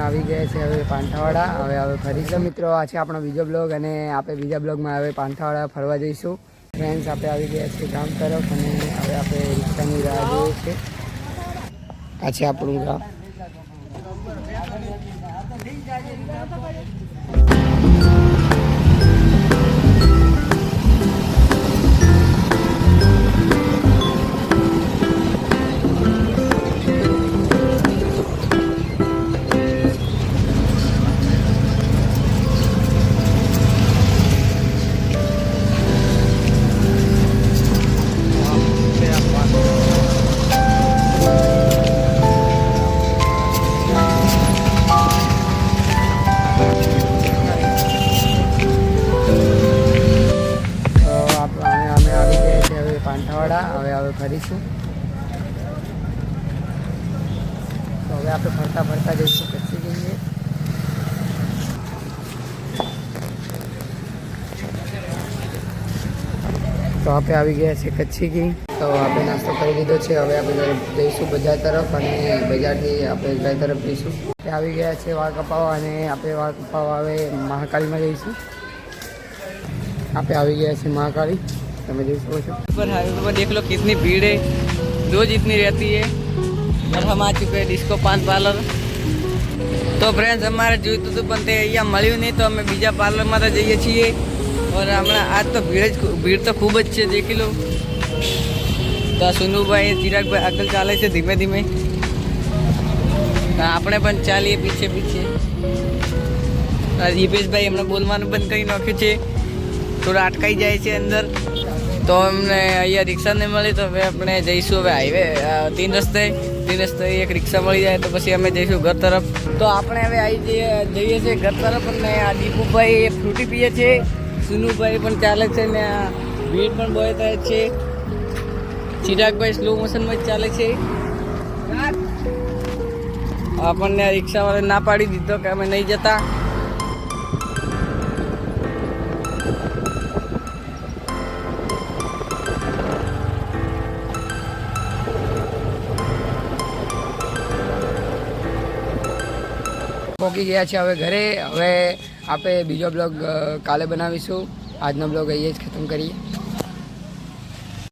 આવી ગયા છે હવે પાંથાવાડા. હવે ફરીશું મિત્રો. આ છે આપણો બીજો બ્લોગ અને આપણે બીજા બ્લોગમાં હવે પાંથાવાડા ફરવા જઈશું. ફ્રેન્ડ્સ આપણે આવી ગયા છીએ ગામ તરફ અને હવે આપણે રિક્ષાની રાહ જોઈએ છીએ. આ છે આપણું ગામ. હવે ફરીશું. તો હવે આપણે ફરતા ફરતા જઈશું કચ્છી જઈએ. તો આપણે આવી ગયા છે કચ્છી ઘી. તો આપણે નાસ્તો કરી લીધો છે. હવે આપણે જઈશું બજાર તરફ અને બજારથી આપણે ઘર તરફ જઈશું. આવી ગયા છે વાળ કપાવવા અને આપણે વાળ કપાવવા હવે મહાકાળીમાં જઈશું. આપણે આવી ગયા છીએ મહાકાળી. તમે देख सको पर हाईवे पर देख लो कितनी भीड़ है, रोज इतनी रहती है. और हम आ चुके हैं डिस्को पान पार्लर. तो फ्रेंड्स અમારે જોઈતું હતું પણ તે અહીંયા મળ્યું નહીં તો અમે બીજા પાર્લરમાં તો જઈએ છીએ. और હમણાં આજ તો ભીડ તો ખૂબ જ છે. દેખી લો. તો સુનુભાઈ ચિરાગભાઈ આગળ ચાલે છે ધીમે ધીમે. આપણે પણ ચાલીએ પીછે પીછે. દીપેશભાઈ એમને બોલવાનું બંધ કરી નાખ્યું છે. થોડા અટકાઈ જાય છે અંદર. તો અમને અહીંયા રિક્ષા નહીં મળી તો હવે આપણે જઈશું હવે હાઈવે तीन રસ્તે એક રિક્ષા મળી જાય તો પછી અમે જઈશું ઘર તરફ. તો આપણે હવે જઈએ છીએ ઘર તરફ અને આ દીપુભાઈ ફ્રૂટી પીએ છે. સુનુભાઈ પણ ચાલે છે ને આ ભીડ પણ બહુ થાય છે. ચિરાગભાઈ સ્લો મોશનમાં જ ચાલે છે. આપણને રિક્ષાવાળા ના પાડી દીધો કે અમે નહીં જતા. પહોંચી ગયા છે હવે ઘરે. હવે આપણે બીજો બ્લોગ કાલે બનાવીશું. આજનો બ્લોગ અહીંયા જ ખતમ કરીએ.